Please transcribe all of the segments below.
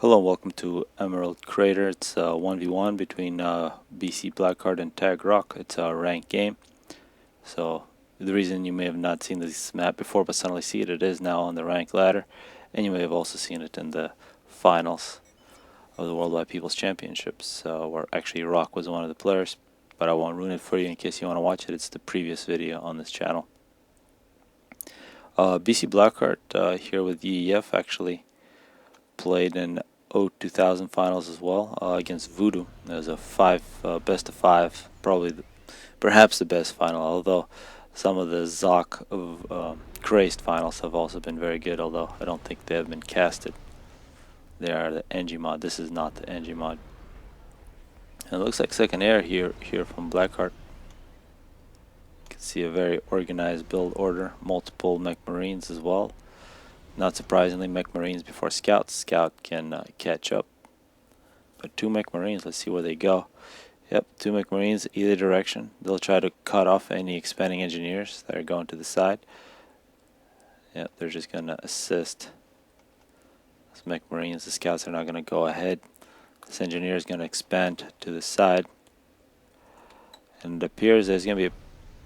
Hello and welcome to Emerald Crater. It's 1v1 between BC Blackheart and Tag Rock. It's a ranked game. So the reason you may have not seen this map before but suddenly see it, it is now on the rank ladder. And you may have also seen it in the finals of the Worldwide People's Championships, where actually Rock was one of the players. But I won't ruin it for you in case you want to watch it. It's the previous video on this channel. BC Blackheart here with EEF actually played in 2000 finals as well against Voodoo. It was a best of five, perhaps the best final, although some of the Zoc of Crazed finals have also been very good, although I don't think they have been casted. They are the NG mod. This is not the NG mod. And it looks like second air here from Blackheart. You can see a very organized build order, multiple mech marines as well. Not surprisingly, mech marines before scouts. Scout can catch up. But two mech marines, let's see where they go. Yep, two mech marines either direction. They'll try to cut off any expanding engineers that are going to the side. Yep, they're just going to assist. Those mech marines, the scouts are not going to go ahead. This engineer is going to expand to the side. And it appears there's going to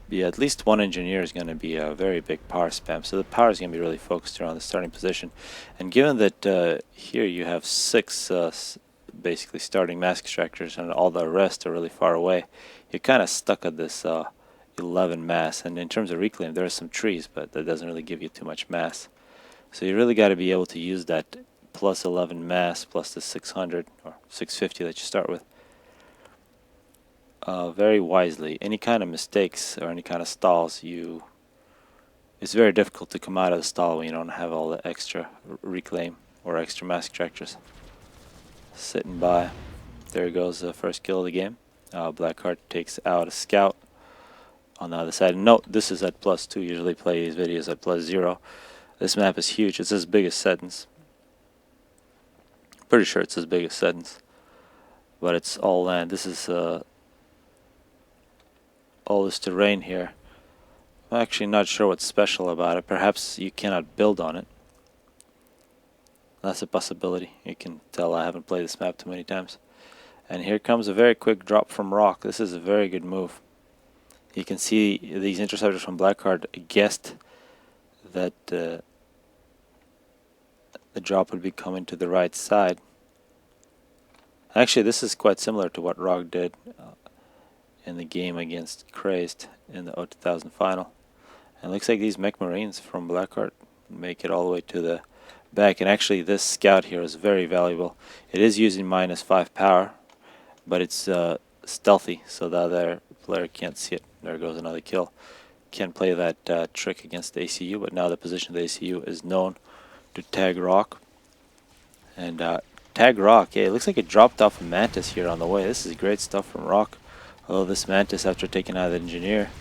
be at least one engineer is going to be a very big power spam, so the power is going to be really focused around the starting position. And given that here you have six basically starting mass extractors and all the rest are really far away, you're kind of stuck at this 11 mass. And in terms of reclaim, there are some trees, but that doesn't really give you too much mass. So you really got to be able to use that plus 11 mass plus the 600 or 650 that you start with very wisely. Any kind of mistakes or any kind of stalls, it's very difficult to come out of the stall when you don't have all the extra reclaim or extra mass extractors sitting by. There goes the first kill of the game. Blackheart takes out a scout on the other side. Note, this is at +2. Usually play these videos at +0. This map is huge. It's as big as Seddon's. Pretty sure it's as big as Seddon's, but it's all land. This is all this terrain here. I'm actually not sure what's special about it. Perhaps you cannot build on it. That's a possibility. You can tell I haven't played this map too many times. And here comes a very quick drop from Rock. This is a very good move. You can see these interceptors from Blackheart guessed that the drop would be coming to the right side. Actually, this is quite similar to what Rock did in the game against Crazed in the 2000 final. And it looks like these mech marines from Blackheart make it all the way to the back. And actually this scout here is very valuable. It is using -5 power, but it's stealthy, so the other player can't see it. There goes another kill. Can't play that trick against the ACU, but now the position of the ACU is known to Tag Rock. And Tag Rock, yeah, it looks like it dropped off a Mantis here on the way. This is great stuff from Rock. Although this Mantis, after taking out the engineer,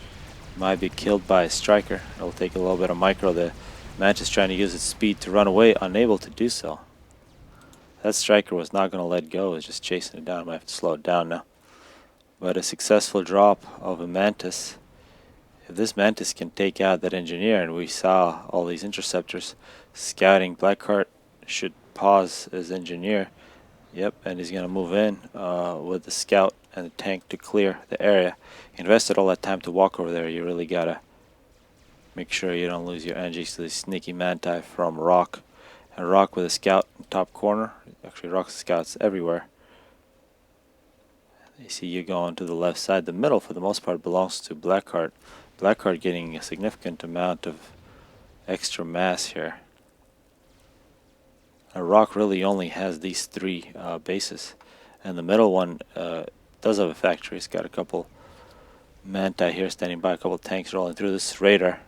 might be killed by a striker. It'll take a little bit of micro. The Mantis trying to use its speed to run away, unable to do so. That striker was not going to let go. It was just chasing it down. I might have to slow it down now. But a successful drop of a Mantis. If this Mantis can take out that engineer, and we saw all these interceptors scouting, Blackheart should pause his engineer. Yep, and he's going to move in with the scout and the tank to clear the area. You invested all that time to walk over there. You really got to make sure you don't lose your energies to the sneaky Manti from Rock. And Rock with a scout in top corner. Actually, Rock's scouts everywhere. You see you going to the left side. The middle, for the most part, belongs to Blackheart. Blackheart getting a significant amount of extra mass here. Rock really only has these three bases, and the middle one does have a factory. It's got a couple Manti here standing by, a couple tanks rolling through. This radar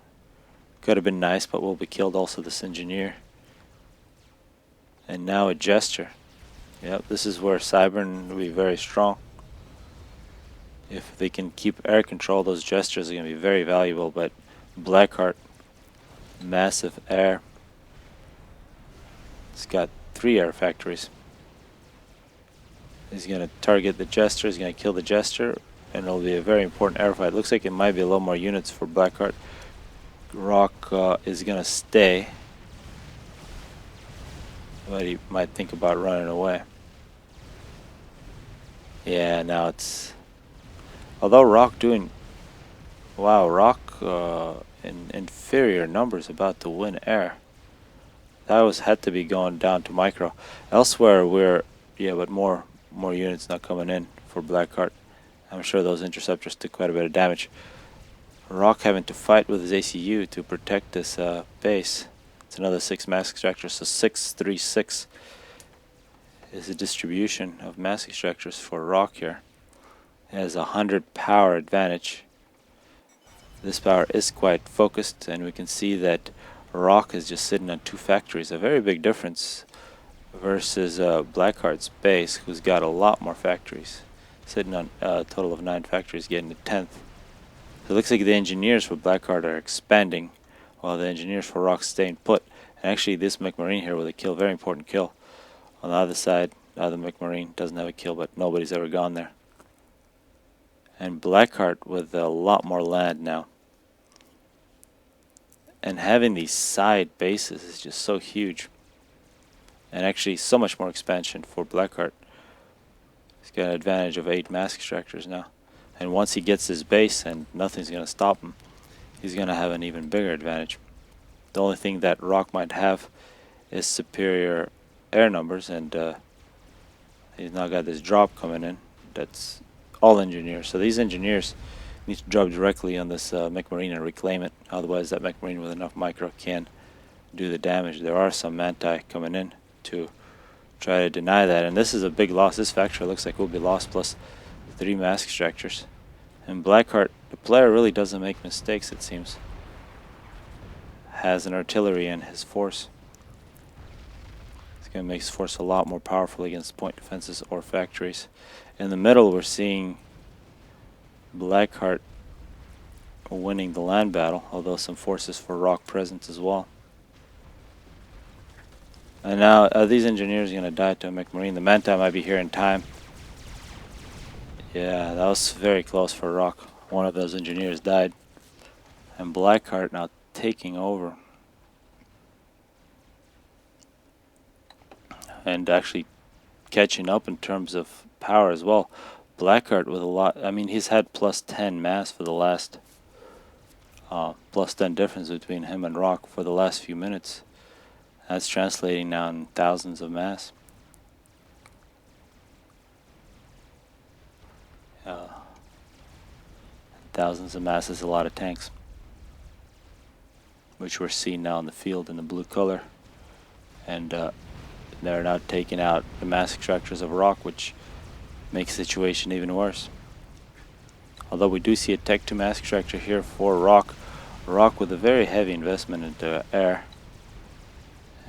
could have been nice, but will be killed. Also this engineer. And now a gesture. Yep, this is where Cybern will be very strong. If they can keep air control, those gestures are going to be very valuable. But Blackheart, massive air. It's got 3 air factories. He's going to target the Jester, he's going to kill the Jester, and it'll be a very important air fight. Looks like it might be a little more units for Blackheart. Rock is going to stay. But he might think about running away. Yeah, now it's... Although Rock doing... Wow, Rock in inferior numbers about to win air. That had to be going down to micro. Elsewhere we're... Yeah, but more units not coming in for Blackheart. I'm sure those interceptors took quite a bit of damage. Rock having to fight with his ACU to protect this base. It's another 6 mass extractors, so 636 is the distribution of mass extractors for Rock here. It has 100 power advantage. This power is quite focused, and we can see that Rock is just sitting on 2 factories, a very big difference versus Blackheart's base, who's got a lot more factories, sitting on a total of 9 factories, getting the 10th. So it looks like the engineers for Blackheart are expanding, while the engineers for Rock staying put. And actually this McMarine here with a kill, very important kill. On the other side, the other McMarine doesn't have a kill, but nobody's ever gone there. And Blackheart with a lot more land now. And having these side bases is just so huge. And actually so much more expansion for Blackheart. He's got an advantage of 8 mass extractors now. And once he gets his base, and nothing's going to stop him, he's going to have an even bigger advantage. The only thing that Rock might have is superior air numbers, and he's now got this drop coming in. That's all engineers. So these engineers need to drop directly on this McMarine and reclaim it. Otherwise that McMarine with enough micro can do the damage. There are some Manti coming in to try to deny that, and this is a big loss. This factory looks like will be lost, plus 3 mass extractors. And Blackheart, the player really doesn't make mistakes, it seems. Has an artillery in his force. It's going to make his force a lot more powerful against point defenses or factories. In the middle we're seeing Blackheart winning the land battle, although some forces for Rock present as well. And now these engineers are going to die to a McMarine. The Manti might be here in time. Yeah, that was very close for Rock. One of those engineers died. And Blackheart now taking over. And actually catching up in terms of power as well. Blackheart with a lot, I mean, he's had plus 10 mass for the last, plus 10 difference between him and Rock for the last few minutes. That's translating now in thousands of mass. Thousands of mass is a lot of tanks, which we're seeing now in the field in the blue color. And they're now taking out the mass extractors of Rock, which makes the situation even worse. Although we do see a Tech 2 mass extractor here for Rock. Rock with a very heavy investment into air.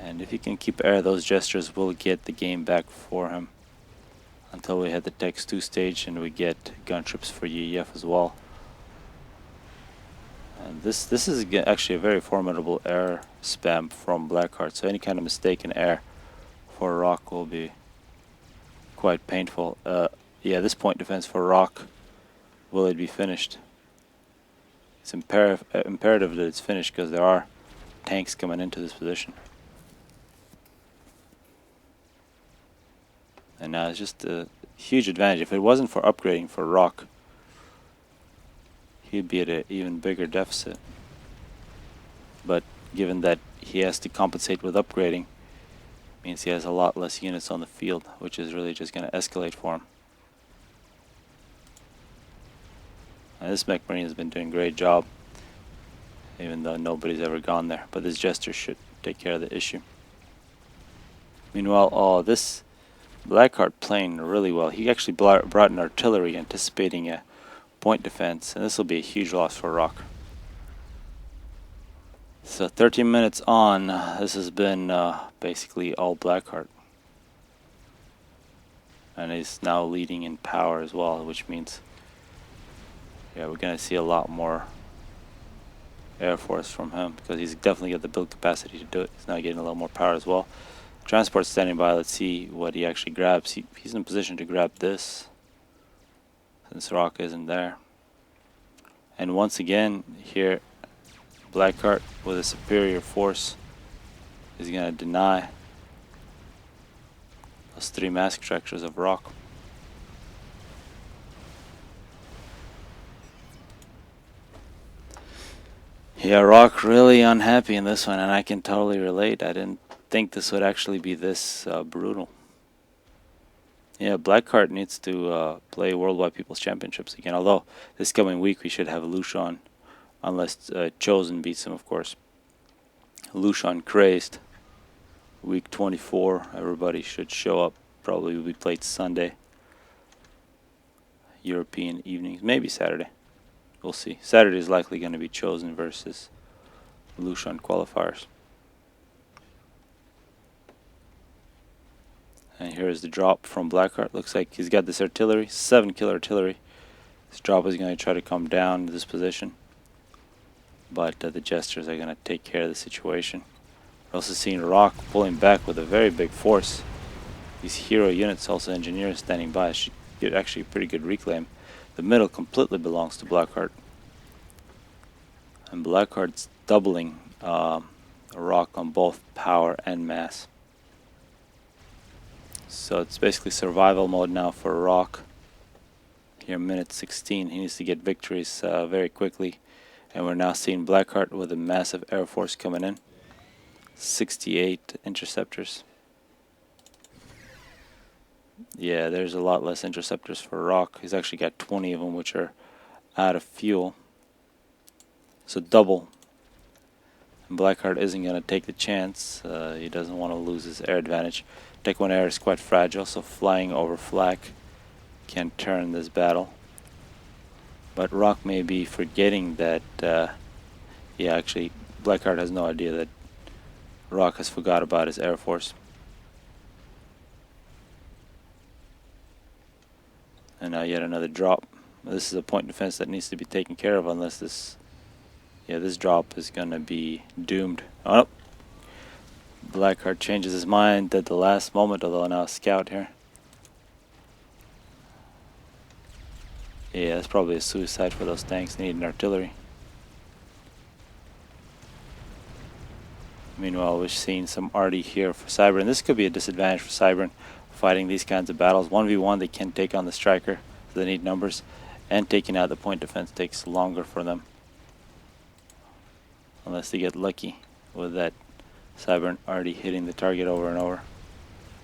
And if he can keep air, those gestures will get the game back for him. Until we hit the Tech 2 stage and we get guntrips for UEF as well. And this is actually a very formidable air spam from Blackheart. So any kind of mistake in air for Rock will be quite painful. Yeah, this point defense for Rock, will it be finished? It's imperative that it's finished because there are tanks coming into this position. And now it's just a huge advantage. If it wasn't for upgrading for Rock, he'd be at an even bigger deficit. But given that he has to compensate with upgrading, means he has a lot less units on the field, which is really just going to escalate for him. And this McMarine has been doing a great job, even though nobody's ever gone there. But this Jester should take care of the issue. Meanwhile, this Blackheart playing really well. He actually brought an artillery anticipating a point defense, and this will be a huge loss for Rock. So 13 minutes on, this has been basically all Blackheart. And he's now leading in power as well, which means, yeah, we're going to see a lot more Air Force from him, because he's definitely got the build capacity to do it. He's now getting a little more power as well. Transport standing by, let's see what he actually grabs. He's in a position to grab this, since Rock isn't there. And once again, here, Blackheart with a superior force is going to deny Those 3 mass extractors of rock. Yeah, rock really unhappy in this one, and I can totally relate. I didn't think this would actually be this brutal. Yeah, Blackheart needs to play Worldwide People's Championships again, although this coming week we should have Lucian, unless Chosen beats him, of course. Lucian Crazed, week 24, everybody should show up. Probably will be played Sunday, European evenings, maybe Saturday. We'll see. Saturday is likely going to be Chosen versus Lucian qualifiers. And here is the drop from Blackheart. Looks like he's got this artillery, 7 killer artillery. This drop is going to try to come down to this position, but the Jesters are going to take care of the situation. We're also seeing Rock pulling back with a very big force. These hero units, also engineers standing by, should get actually a pretty good reclaim. The middle completely belongs to Blackheart, and Blackheart's doubling Rock on both power and mass. So it's basically survival mode now for Rock. Here, minute 16, he needs to get victories very quickly. And we're now seeing Blackheart with a massive air force coming in. 68 interceptors. Yeah, there's a lot less interceptors for Rock. He's actually got 20 of them, which are out of fuel. So double. And Blackheart isn't going to take the chance. He doesn't want to lose his air advantage. Tech 1 air is quite fragile, so flying over flak can turn this battle. But Rock may be forgetting that, yeah, actually, Blackheart has no idea that Rock has forgot about his air force. And now yet another drop. This is a point defense that needs to be taken care of unless this, yeah, this drop is going to be doomed. Oh, Blackheart changes his mind at the last moment, although now a scout here. Yeah, that's probably a suicide for those tanks. They need an artillery. Meanwhile, we're seeing some arty here for Cybern. This could be a disadvantage for Cybern fighting these kinds of battles. 1v1, they can take on the striker, so they need numbers, and taking out the point defense takes longer for them. Unless they get lucky with that Cybern already hitting the target over and over.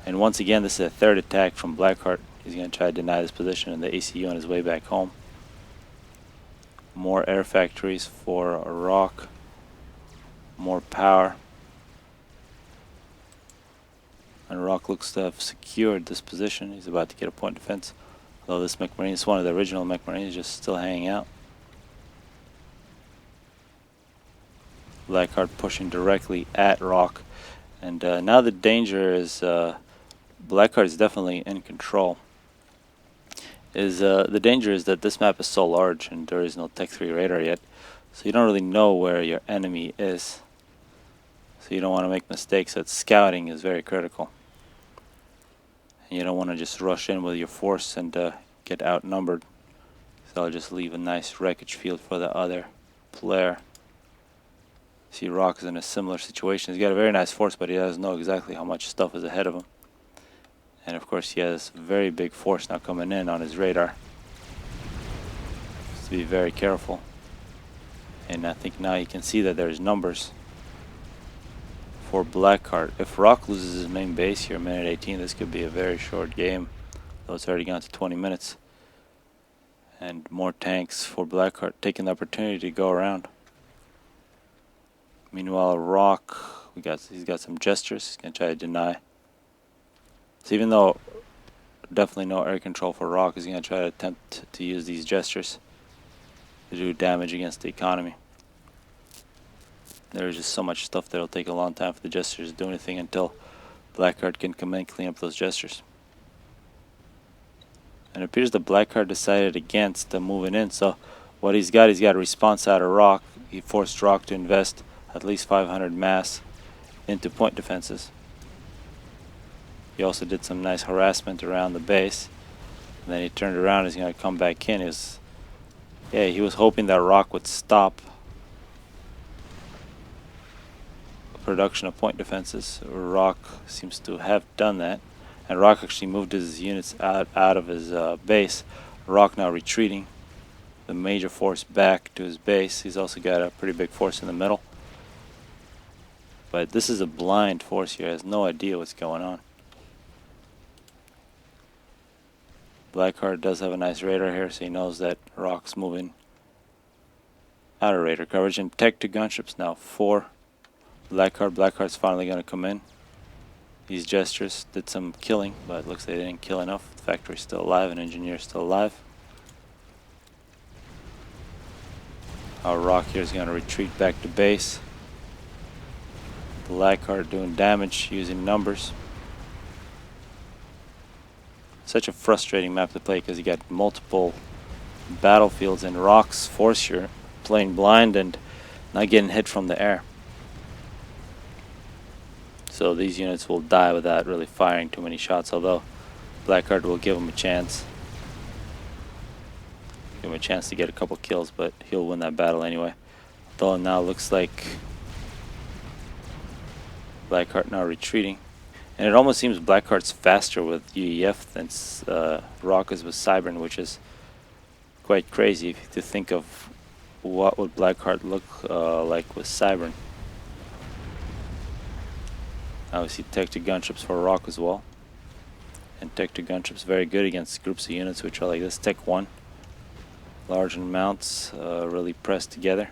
And once again, this is a third attack from Blackheart. He's going to try to deny this position in the ACU on his way back home. More air factories for Rock. More power. And Rock looks to have secured this position. He's about to get a point defense. Although this Mech Marine is one of the original Mech Marines, just still hanging out. Blackheart pushing directly at Rock. And now the danger is Blackheart is definitely in control. The danger is that this map is so large and there is no Tech 3 radar yet, so you don't really know where your enemy is. So you don't want to make mistakes. That scouting is very critical. And you don't want to just rush in with your force and get outnumbered. So I'll just leave a nice wreckage field for the other player. See, Rock is in a similar situation. He's got a very nice force, but he doesn't know exactly how much stuff is ahead of him. And of course he has a very big force now coming in on his radar. Has to be very careful. And I think now you can see that there's numbers for Blackheart. If Rock loses his main base here, minute 18, this could be a very short game. Though it's already gone to 20 minutes. And more tanks for Blackheart, taking the opportunity to go around. Meanwhile, Rock, he's got some gestures. He's going to try to deny. So even though definitely no air control for Rock, he's going to try to attempt to use these gestures to do damage against the economy. There's just so much stuff that it'll take a long time for the gestures to do anything until Blackheart can come in and clean up those gestures. And it appears that Blackheart decided against moving in, so what he's got a response out of Rock. He forced Rock to invest at least 500 mass into point defenses. He also did some nice harassment around the base. And then he turned around, he's going to come back in. He was hoping that Rock would stop production of point defenses. Rock seems to have done that. And Rock actually moved his units out of his base. Rock now retreating the major force back to his base. He's also got a pretty big force in the middle. But this is a blind force here. He has no idea what's going on. Blackheart does have a nice radar here, so he knows that Rock's moving out of radar coverage. And tech to gunships now for Blackheart. Blackheart's finally going to come in. These gestures did some killing, but it looks like they didn't kill enough. The factory's still alive and engineer's still alive. Our Rock here is going to retreat back to base. Blackheart doing damage using numbers. Such a frustrating map to play because you got multiple battlefields and Rock's force here playing blind and not getting hit from the air. So these units will die without really firing too many shots, although Blackheart will give him a chance. Give him a chance to get a couple kills, but he'll win that battle anyway. Though now looks like Blackheart now retreating. And it almost seems Blackheart's faster with UEF than Rock is with Cybern, which is quite crazy if you think of what would Blackheart look like with Cybern. Now we see tech to gunships for Rock as well. And tech to gunships very good against groups of units which are like this. Tech 1. Large amounts really pressed together.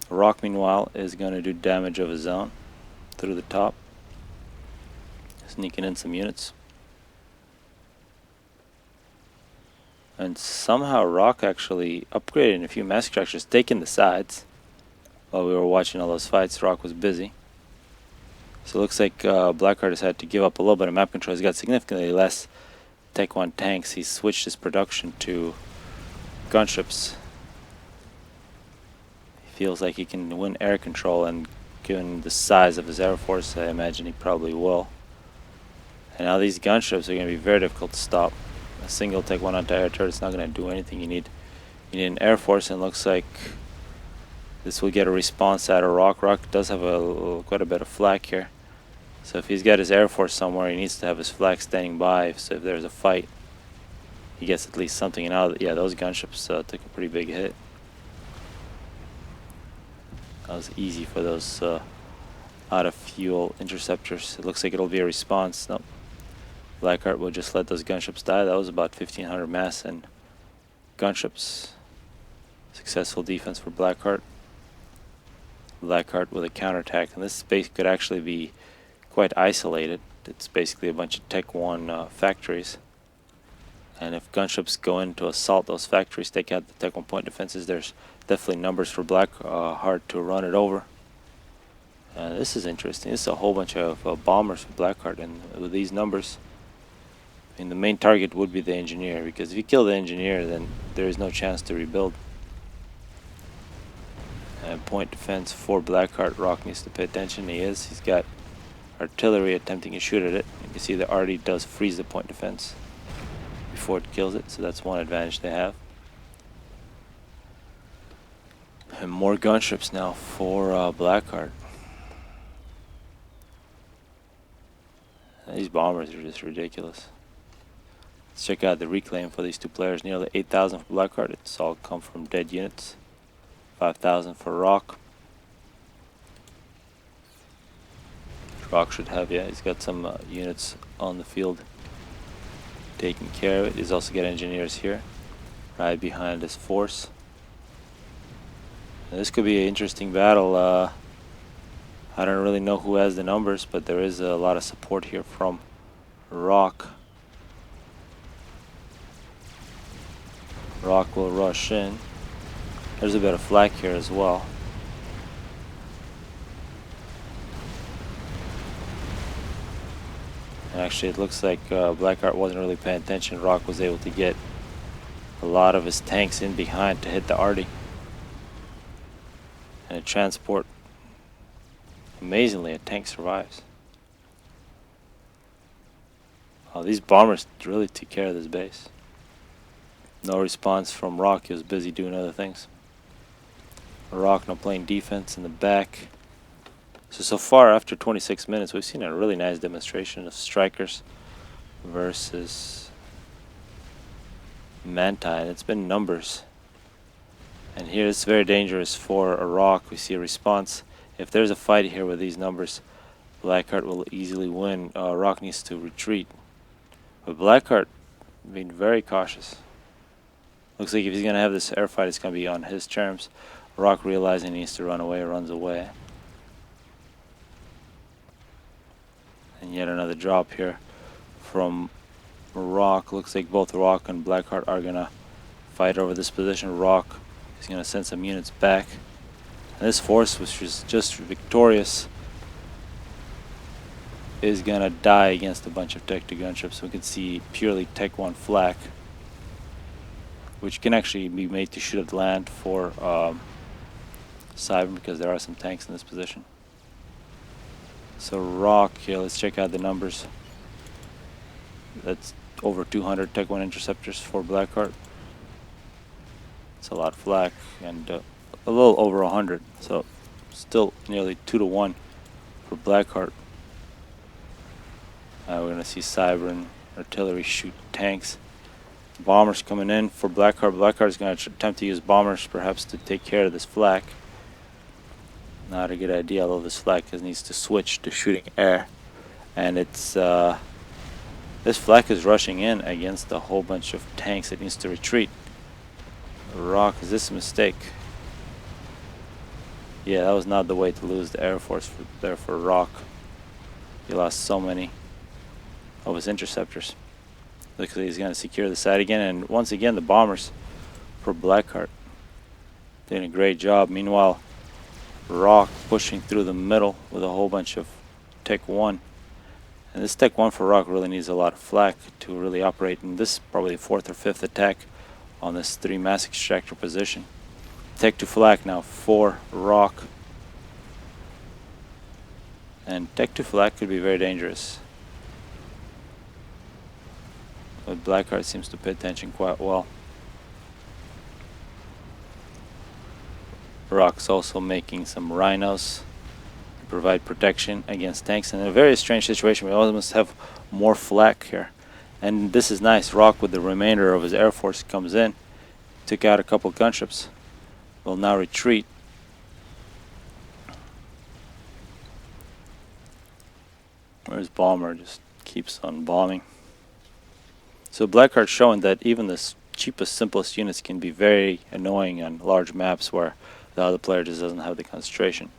Rock meanwhile is going to do damage of his own through the top, sneaking in some units. And somehow Rock actually upgraded a few mass structures, taking the sides. While we were watching all those fights, Rock was busy. So it looks like Blackheart has had to give up a little bit of map control. He's got significantly less Tech 1 tanks. He's switched his production to gunships. He feels like he can win air control, and given the size of his air force, I imagine he probably will. And now these gunships are going to be very difficult to stop. A single Tech 1 anti-air turret is not going to do anything. You need an air force, and it looks like this will get a response out of Rock. Rock does have quite a bit of flak here. So if he's got his air force somewhere, he needs to have his flak standing by. So if there's a fight, he gets at least something. And now, yeah, those gunships took a pretty big hit. That was easy for those out of fuel interceptors. It looks like it'll be a response. Nope. Blackheart will just let those gunships die. That was about 1,500 mass and gunships. Successful defense for Blackheart. Blackheart with a counterattack, and this space could actually be quite isolated. It's basically a bunch of Tech 1 factories, and if gunships go in to assault those factories, take out the Tech 1 point defenses, there's definitely numbers for Blackheart to run it over. This is interesting. This is a whole bunch of bombers for Blackheart, and with these numbers, I mean, the main target would be the engineer, because if you kill the engineer, then there is no chance to rebuild. And point defense for Blackheart. Rock needs to pay attention. He is. He's got artillery attempting to shoot at it. You can see the RD does freeze the point defense before it kills it, so that's one advantage they have. And more gunships now for Blackheart. These bombers are just ridiculous. Let's check out the reclaim for these two players. Nearly 8,000 for Blackheart. It's all come from dead units. 5,000 for Rock. Rock should have, yeah, he's got some units on the field taking care of it. He's also got engineers here, right behind his force. Now, this could be an interesting battle. I don't really know who has the numbers, but there is a lot of support here from Rock. Rock will rush in. There's a bit of flak here as well. And actually it looks like Blackheart wasn't really paying attention. Rock was able to get a lot of his tanks in behind to hit the arty. And a transport, amazingly, a tank survives. Oh, these bombers really took care of this base. No response from Rock. He was busy doing other things. Rock now playing defense in the back. So far, after 26 minutes, we've seen a really nice demonstration of strikers versus Manti, and it's been numbers. And here it's very dangerous for a Rock. We see a response. If there's a fight here with these numbers, Blackheart will easily win. Rock needs to retreat. But Blackheart being very cautious. Looks like if he's going to have this air fight, it's going to be on his terms. Rock realizing he needs to run away, runs away. And yet another drop here from Rock. Looks like both Rock and Blackheart are going to fight over this position. Rock is going to send some units back. And this force, which was just victorious, is going to die against a bunch of Tech 2 gunships. We can see purely Tech 1 flak, which can actually be made to shoot at land for Cyber, because there are some tanks in this position. So Rock here, let's check out the numbers. That's over 200 Tech 1 interceptors for Blackheart. It's a lot of flak, and a little over 100, so still nearly 2 to 1 for Blackheart. We're going to see Cyber and artillery shoot tanks. Bombers coming in for Blackheart. Blackheart is going to attempt to use bombers perhaps to take care of this flak. Not a good idea, although this flak needs to switch to shooting air. And it's this flak is rushing in against a whole bunch of tanks. It needs to retreat. Rock, is this a mistake? Yeah, that was not the way to lose the Air Force there for Rock. He lost so many of his interceptors. Looks like he's going to secure the side again, and once again the bombers for Blackheart doing a great job. Meanwhile, Rock pushing through the middle with a whole bunch of Tech 1. And this Tech 1 for Rock really needs a lot of flak to really operate, and this is probably the 4th or 5th attack on this 3 mass extractor position. Tech 2 flak now for Rock. And Tech 2 flak could be very dangerous. But Blackheart seems to pay attention quite well. Rock's also making some rhinos to provide protection against tanks. In a very strange situation, we almost have more flak here. And this is nice. Rock, with the remainder of his air force, comes in, took out a couple gunships, will now retreat. Where's Bomber? Just keeps on bombing. So Blackheart's showing that even the cheapest, simplest units can be very annoying on large maps where the other player just doesn't have the concentration.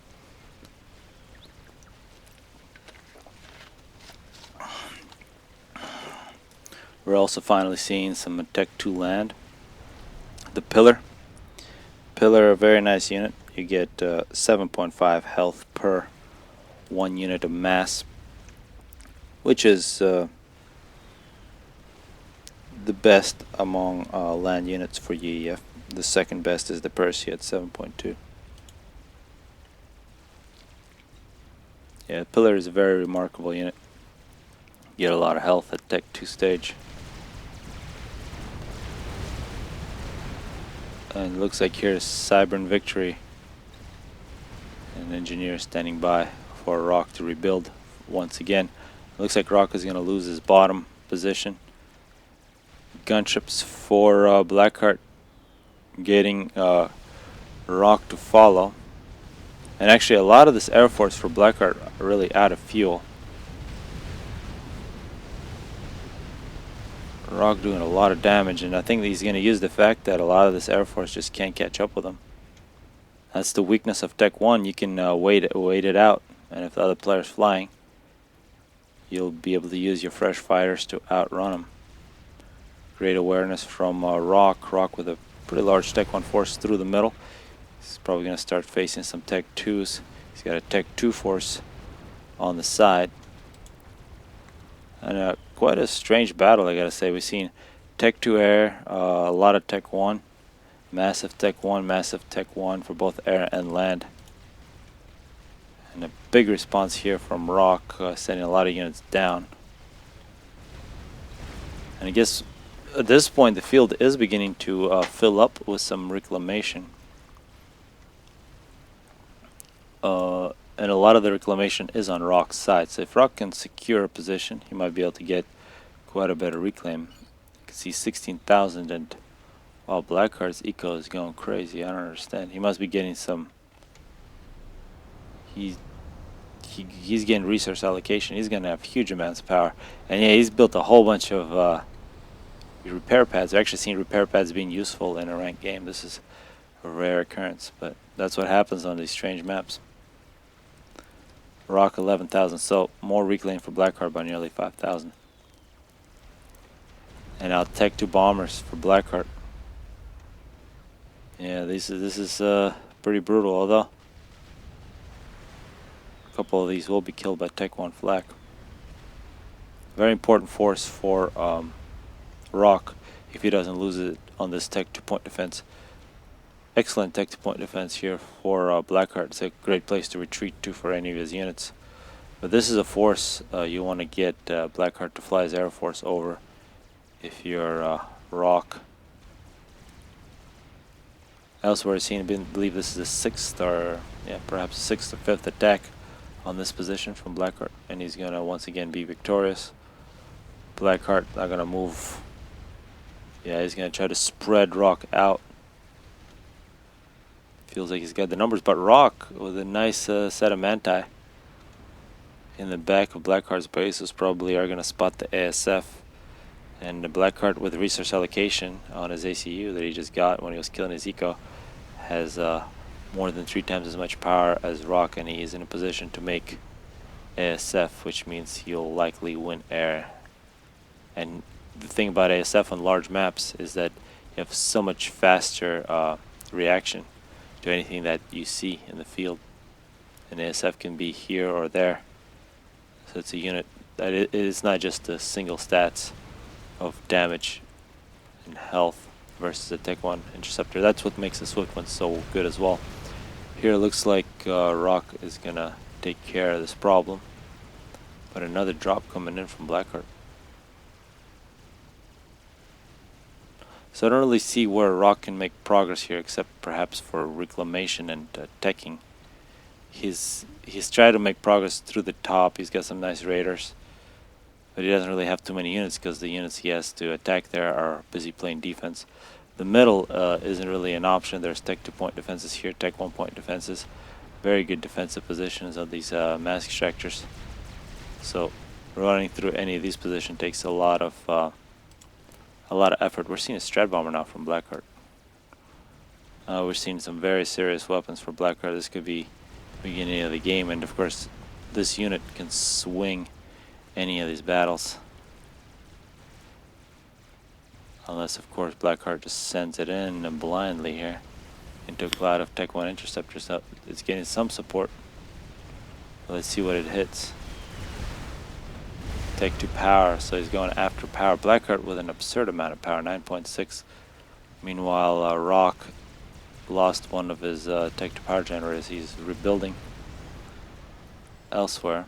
We're also finally seeing some Tech 2 land. The Pillar. Pillar, a very nice unit. You get 7.5 health per 1 unit of mass, which is the best among land units for UEF. The second best is the Percy at 7.2. Yeah, Pillar is a very remarkable unit. You get a lot of health at Tech 2 stage. And it looks like here's Cyber Victory. An engineer standing by for Rock to rebuild once again. It looks like Rock is going to lose his bottom position. Gunships for Blackheart getting Rock to follow. And actually a lot of this air force for Blackheart are really out of fuel. Rock doing a lot of damage, and I think that he's going to use the fact that a lot of this air force just can't catch up with him. That's the weakness of Tech 1. You can wait it out, and if the other player's flying, you'll be able to use your fresh fighters to outrun him. Great awareness from Rock. Rock with a pretty large Tech 1 force through the middle. He's probably going to start facing some Tech 2s. He's got a Tech 2 force on the side. And quite a strange battle, I gotta say. We've seen Tech 2 air, a lot of Tech 1, massive Tech 1 for both air and land. And a big response here from Rock, sending a lot of units down. And I guess at this point the field is beginning to fill up with some reclamation. and a lot of the reclamation is on Rock's side. So if Rock can secure a position, he might be able to get quite a bit of reclaim. You can see 16,000, and while Blackheart's eco is going crazy. I don't understand. He must be getting some. He's getting resource allocation. He's gonna have huge amounts of power, and yeah, he's built a whole bunch of repair pads. I've actually seen repair pads being useful in a ranked game. This is a rare occurrence, but that's what happens on these strange maps. Rock 11,000, so more reclaim for Blackheart by nearly 5,000. And now Tech 2 bombers for Blackheart. Yeah, this is pretty brutal, although a couple of these will be killed by Tech 1 flak. Very important force for Rock if he doesn't lose it on this Tech 2 point defense. Excellent Tech 2 point defense here for Blackheart. It's a great place to retreat to for any of his units. But this is a force you want to get Blackheart to fly his Air Force over if you're Rock. Elsewhere, I believe this is the sixth or perhaps sixth or fifth attack on this position from Blackheart, and he's gonna once again be victorious. Blackheart not gonna move. Yeah, he's gonna try to spread Rock out. Feels like he's got the numbers, but Rock with a nice set of manti in the back of Blackheart's bases probably are gonna spot the ASF. And the Blackheart with resource allocation on his ACU that he just got when he was killing his eco has more than 3 times as much power as Rock, and he is in a position to make ASF, which means he'll likely win air. And the thing about ASF on large maps is that you have so much faster reaction to anything that you see in the field. And ASF can be here or there. So it's a unit that it is not just the single stats of damage and health versus a Tech 1 interceptor. That's what makes the Swift one so good as well. Here it looks like Rock is gonna take care of this problem, but another drop coming in from Blackheart. So I don't really see where Rock can make progress here, except perhaps for reclamation and teching. He's tried to make progress through the top. He's got some nice raiders, but he doesn't really have too many units because the units he has to attack there are busy playing defense. The middle isn't really an option. There's Tech 2 point defenses here, Tech 1 point defenses. Very good defensive positions of these mass extractors. So running through any of these positions takes a lot of effort. We're seeing a Strat Bomber now from Blackheart. We're seeing some very serious weapons for Blackheart. This could be the beginning of the game, and of course this unit can swing any of these battles. Unless, of course, Blackheart just sends it in blindly here into a cloud of Tech 1 interceptors. So it's getting some support. Let's see what it hits. Tech 2 power, so he's going after power. Blackheart with an absurd amount of power, 9.6. Meanwhile, Rock lost one of his Tech 2 power generators. He's rebuilding elsewhere.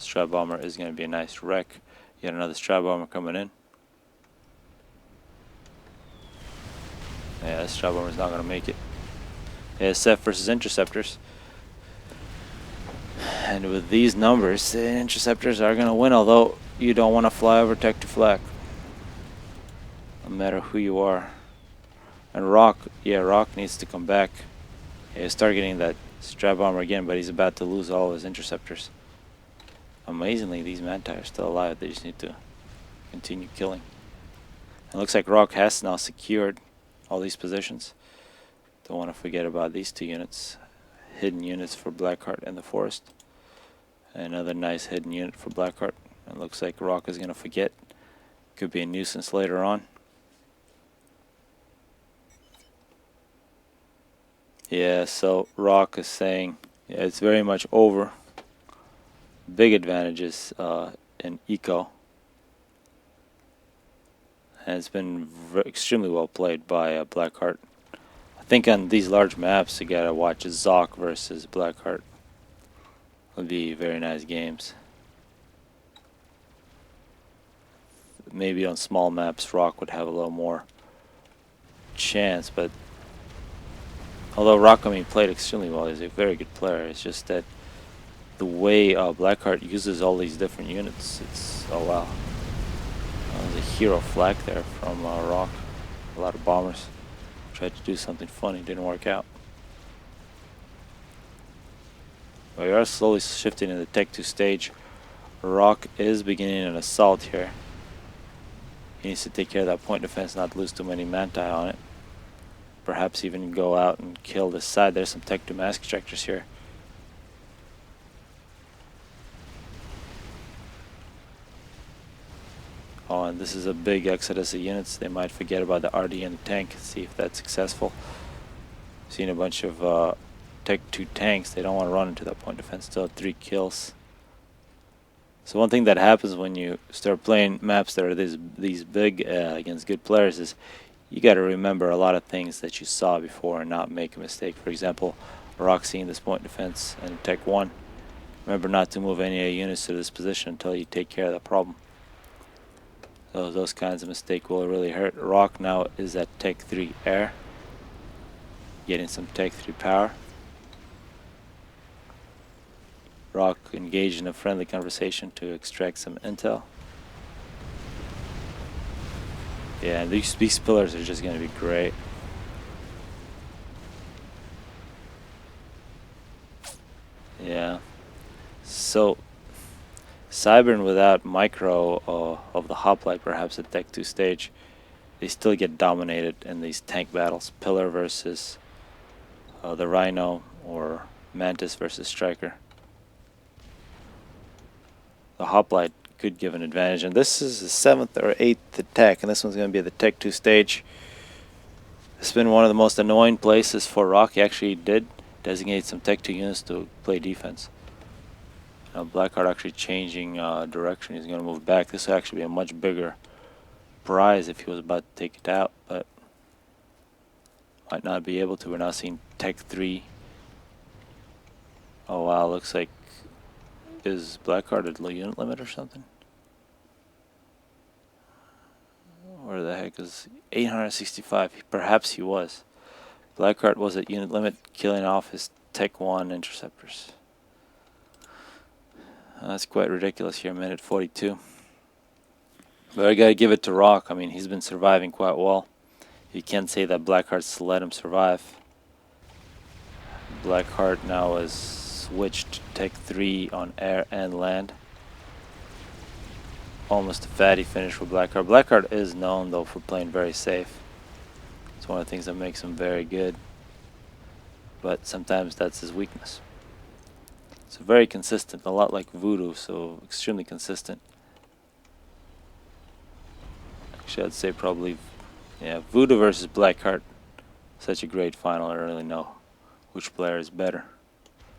Strat Bomber is going to be a nice wreck. Yet another Strat Bomber coming in. Yeah, this Strat Bomber is not going to make it. ASF versus interceptors. And with these numbers, the interceptors are going to win, although you don't want to fly over Tech 2 flak. No matter who you are. And Rock, yeah, Rock needs to come back. Yeah, he's targeting that Strat Bomber again, but he's about to lose all of his interceptors. Amazingly, these Manti are still alive. They just need to continue killing. It looks like Rock has now secured all these positions. Don't want to forget about these two units. Hidden units for Blackheart in the forest. Another nice hidden unit for Blackheart. It looks like Rock is going to forget. Could be a nuisance later on. Yeah, so Rock is saying it's very much over. Big advantages in eco. And it's been extremely well played by Blackheart. I think on these large maps you gotta watch Zoc versus Blackheart. Would be very nice games. Maybe on small maps Rock would have a little more chance, but Although Rock, I mean, played extremely well. He's a very good player. It's just that the way Blackheart uses all these different units, it's, oh wow. There's a hero flag there from Rock. A lot of bombers. Tried to do something funny, didn't work out. We are slowly shifting in the Tech 2 stage. Rock is beginning an assault here. He needs to take care of that point defense, not lose too many manti on it. Perhaps even go out and kill this side. There's some Tech 2 mask ejectors here. Oh, and this is a big exodus of units. They might forget about the RD and the tank. See if that's successful. Seen a bunch of Tech 2 tanks. They don't want to run into that point defense. Still have 3 kills. So one thing that happens when you start playing maps that are these big against good players is you got to remember a lot of things that you saw before and not make a mistake. For example, Rock seeing this point defense and Tech 1. Remember not to move any units to this position until you take care of the problem. So those kinds of mistakes will really hurt. Rock now is at Tech 3 air, getting some Tech 3 power. Rock engaged in a friendly conversation to extract some intel. Yeah, these pillars are just going to be great. Yeah. So, Cybern without micro of the hoplite, perhaps at Tech 2 stage, they still get dominated in these tank battles. Pillar versus the Rhino, or Mantis versus Striker. The hoplite could give an advantage, and this is the 7th or 8th attack, and this one's going to be the Tech 2 stage. It's been one of the most annoying places for Rock. He actually did designate some Tech 2 units to play defense. Now Blackheart actually changing direction. He's going to move back. This will actually be a much bigger prize if he was about to take it out, but might not be able to. We're now seeing Tech 3. Oh wow, looks like, is Blackheart at low unit limit or something? Where the heck is 865? Perhaps he was. Blackheart was at unit limit, killing off his Tech 1 interceptors. That's quite ridiculous here, minute 42. But I gotta give it to Rock. I mean, he's been surviving quite well. You can't say that Blackheart's let him survive. Blackheart now has switched to Tech 3 on air and land. Almost a fatty finish for Blackheart. Blackheart is known though for playing very safe. It's one of the things that makes him very good. But sometimes that's his weakness. So very consistent, a lot like Voodoo, so extremely consistent. Actually, I'd say probably, yeah, Voodoo versus Blackheart. Such a great final. I don't really know which player is better.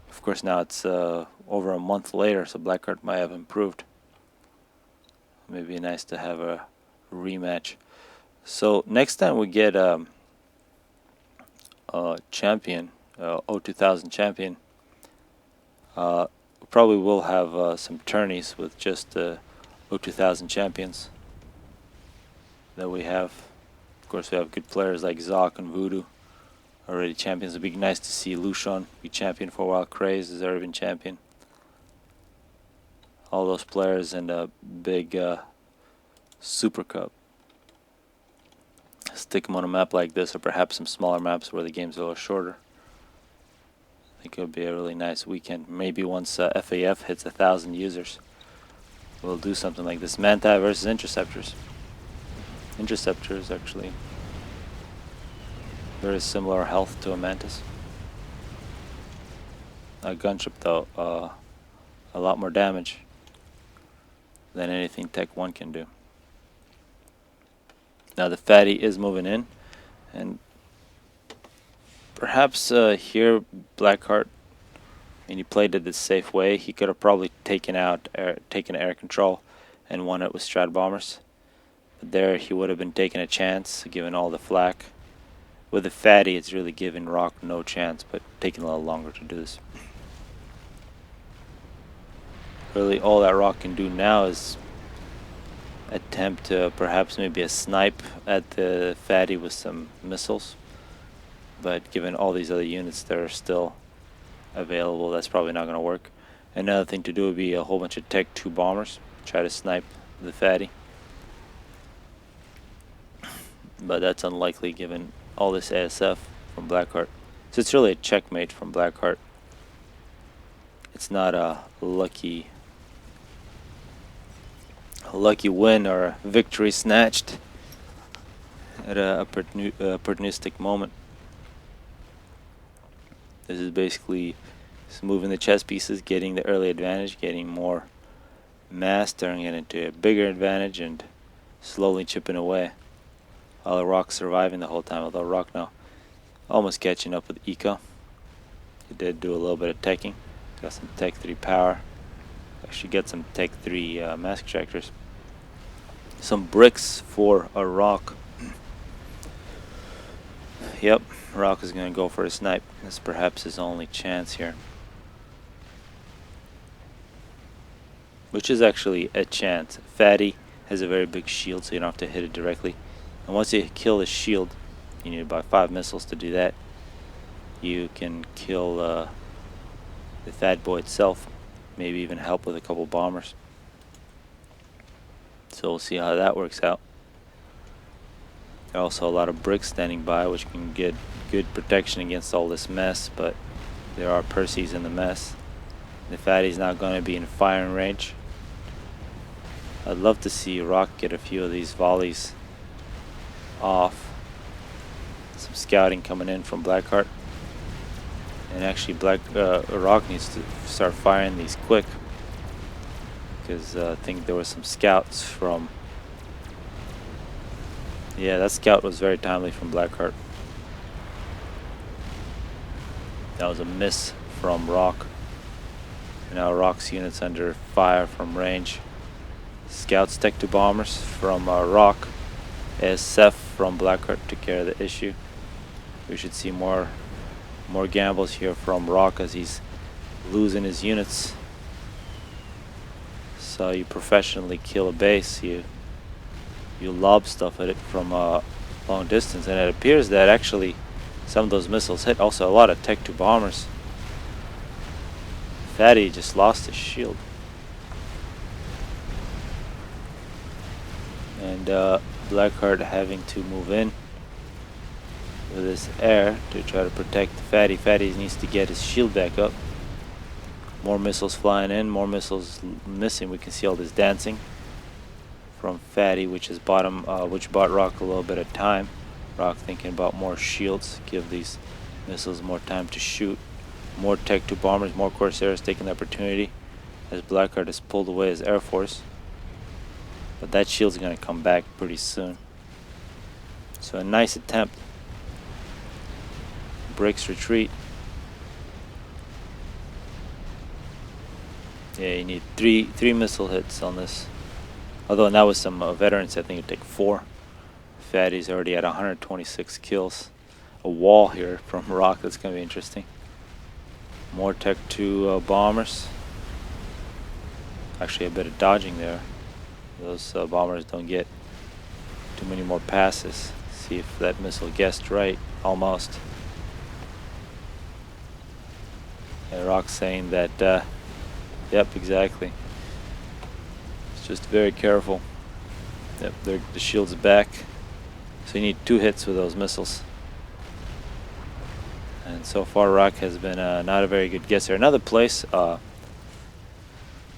Of course, now it's over a month later, so Blackheart might have improved. Maybe nice to have a rematch. So next time we get a champion, 2000 champion, we probably will have some tourneys with just the 2000 champions that we have. Of course, we have good players like Zoc and Voodoo, already champions. It'd be nice to see Lucian be champion for a while. Craze has already been champion. All those players in a big Super Cup. Stick them on a map like this, or perhaps some smaller maps where the game's a little shorter. I think it would be a really nice weekend. Maybe once FAF hits 1,000 users, we'll do something like this. Manti versus Interceptors. Interceptors actually very similar health to a Mantis. A gunship though, a lot more damage than anything Tech 1 can do. Now the fatty is moving in, and perhaps here Blackheart, and he played it the safe way. He could have probably taken air control and won it with Strat bombers. But there he would have been taking a chance, given all the flak. With the fatty, it's really giving Rock no chance, but taking a little longer to do this. Really, all that Rock can do now is attempt to perhaps maybe a snipe at the fatty with some missiles. but given all these other units that are still available, that's probably not going to work. Another thing to do would be a whole bunch of Tech 2 bombers, try to snipe the fatty, but that's unlikely given all this ASF from Blackheart. So it's really a checkmate from Blackheart. It's not a lucky win or a victory snatched at a opportunistic moment. This is basically just moving the chess pieces, getting the early advantage, getting more mass, turning it into a bigger advantage, and slowly chipping away. While the Rock's surviving the whole time, although Rock now almost catching up with Eco. He did do a little bit of teching. Got some Tech 3 power. Actually get some Tech 3 mass extractors. Some bricks for a Rock. Yep, Rock is going to go for a snipe. That's perhaps his only chance here. Which is actually a chance. Fatty has a very big shield, so you don't have to hit it directly. And once you kill the shield, you need about 5 missiles to do that. You can kill the Fatboy itself. Maybe even help with a couple bombers. So we'll see how that works out. There are also a lot of bricks standing by, which can get good protection against all this mess, but there are Percys in the mess. The fatty's not going to be in firing range. I'd love to see Rock get a few of these volleys off. Some scouting coming in from Blackheart. And actually Rock needs to start firing these quick, because I think there were some scouts from... Yeah, that scout was very timely from Blackheart. That was a miss from Rock. And now Rock's units under fire from range. Scouts Tech 2 bombers from Rock. ASF from Blackheart took care of the issue. We should see more gambles here from Rock as he's losing his units. So you professionally kill a base, you lob stuff at it from a long distance, and it appears that actually some of those missiles hit. Also a lot of Tech 2 bombers. Fatty just lost his shield. And Blackheart having to move in with his air to try to protect the Fatty. Fatty needs to get his shield back up. More missiles flying in, more missiles missing. We can see all this dancing from Fatty, which bought Rock a little bit of time. Rock thinking about more shields, give these missiles more time to shoot. More Tech 2 bombers, more Corsairs taking the opportunity as Blackheart has pulled away his Air Force. But that shield's going to come back pretty soon. So a nice attempt. Bricks retreat. Yeah, you need three missile hits on this. Although now with some veterans, I think it'd take 4. Fatty's already at 126 kills. A wall here from Rock, that's going to be interesting. More Tech 2 bombers. Actually a bit of dodging there. Those bombers don't get too many more passes. See if that missile guessed right. Almost. And Rock's saying that, yep, exactly. It's just very careful. Yep, the shield's back. So you need 2 hits with those missiles. And so far Rock has been not a very good guesser. Another place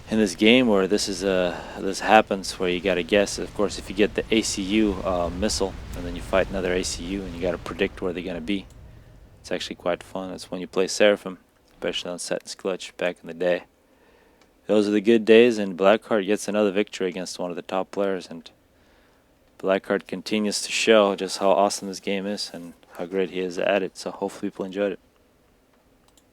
in this game where this happens, where you gotta guess. Of course, if you get the ACU missile and then you fight another ACU and you gotta predict where they're gonna be, it's actually quite fun. That's when you play Seraphim, especially on Satan's Clutch back in the day. Those are the good days, and Blackheart gets another victory against one of the top players, and Blackheart continues to show just how awesome this game is and how great he is at it. So hopefully people enjoyed it.